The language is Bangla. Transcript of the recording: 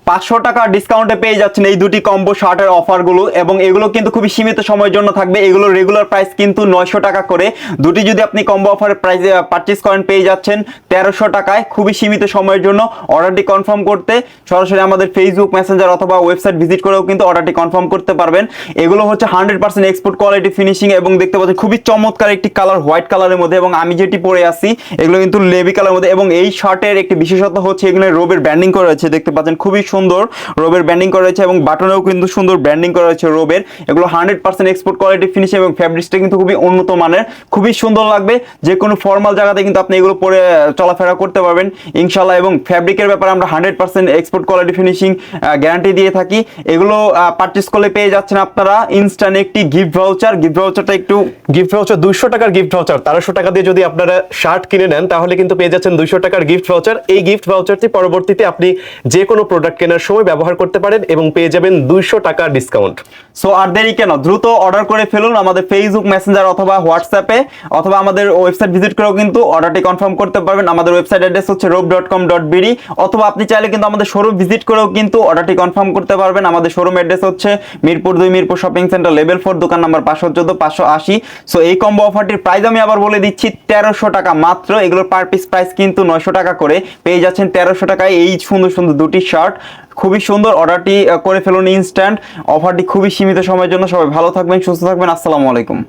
500 টাকা ডিসকাউন্টে পেয়ে যাচ্ছেন এই দুটি কম্বো শার্টের অফারগুলো, এবং এগুলো কিন্তু খুবই সীমিত সময়ের জন্য থাকবে। এগুলো রেগুলার প্রাইস কিন্তু 900 টাকা করে, দুটি যদি আপনি কম্বো অফারের প্রাইসে পারচেজ করেন পেয়ে যাচ্ছেন 1300 টাকায়। খুবই সীমিত সময়ের জন্য। অর্ডারটি কনফার্ম করতে সরাসরি আমাদের ফেসবুক মেসেঞ্জার অথবা ওয়েবসাইট ভিজিট করেও কিন্তু অর্ডারটি কনফার্ম করতে পারবেন। এগুলো হচ্ছে 100% এক্সপোর্ট কোয়ালিটি ফিনিশিং, এবং দেখতে পাচ্ছেন খুবই চমৎকার একটি কালার, হোয়াইট কালারের মধ্যে, এবং আমি যেটি পরে আছি এগুলো কিন্তু লেভি কালারের মধ্যে। এবং এই শার্টের একটি বিশেষত্ব হচ্ছে এগুলো রোবের ব্র্যান্ডিং করা রয়েছে, দেখতে পাচ্ছেন খুবই সুন্দর রোবের ব্র্যান্ডিং করা রয়েছে, এবং বাটনেও কিন্তু সুন্দর ব্র্যান্ডিং করা রয়েছে রোবের। এগুলো 100% এক্সপোর্ট কোয়ালিটি ফিনিশিং, এবং ফ্যাব্রিক্সটা কিন্তু খুবই উন্নত মানের, খুবই সুন্দর লাগবে। যে কোনো ফর্মাল জায়গাতে কিন্তু আপনি এগুলো পরে চলাফেরা করতে পারবেন ইনশাল্লাহ। এবং ফ্যাব্রিকের ব্যাপারে আমরা 100% এক্সপোর্ট কোয়ালিটি ফিনিশিং গ্যারান্টি দিয়ে থাকি। এগুলো পারচেস করলে পেয়ে যাচ্ছেন আপনারা ইনস্ট্যান্ট একটি গিফট ভাউচার। গিফট ভাউচারটা একটু গিফট ভাউচার 200 টাকার গিফট ভাউচার, 1300 টাকা দিয়ে যদি আপনারা শার্ট কিনে নেন তাহলে কিন্তু পেয়ে যাচ্ছেন 200 টাকার গিফট ভাউচার। এই গিফট ভাউচারটি পরবর্তীতে আপনি যে কোনো প্রোডাক্ট কেনার সময় ব্যবহার করতে পারেন এবং পেয়ে যাবেন 200 টাকা ডিসকাউন্ট। সো আর দেরি কেন, দ্রুত অর্ডার করে ফেলুন আমাদের ফেসবুক মেসেঞ্জার অথবা হোয়াটসঅ্যাপে, অথবা আমাদের ওয়েবসাইট ভিজিট করেও কিন্তু অর্ডারটি কনফার্ম করতে পারবেন। আমাদের ওয়েবসাইট অ্যাড্রেস হচ্ছে robe.com.bd, অথবা আপনি চাইলে কিন্তু আমাদের শোরুম ভিজিট করেও কিন্তু অর্ডারটি কনফার্ম করতে পারবেন। আমাদের শোরুম অ্যাড্রেস হচ্ছে Mirpur 2, Mirpur shopping centre, level 4, দোকান নাম্বার 514 580। সো এই কম্বো অফারটির প্রাইস আমি আবার বলে দিচ্ছি 1300 টাকা মাত্র। এগুলোর পার পিস প্রাইস কিন্তু 900 টাকা করে, পেয়ে যাচ্ছেন 1300 টাকায় এই সুন্দর সুন্দর দুটি শার্ট। খুবই সুন্দর, অর্ডারটি করে ফেলুন ইনস্ট্যান্ট। অফারটি খুবই সীমিত সময়ের জন্য। সবাই ভালো থাকবেন, সুস্থ থাকবেন। আসসালামু আলাইকুম।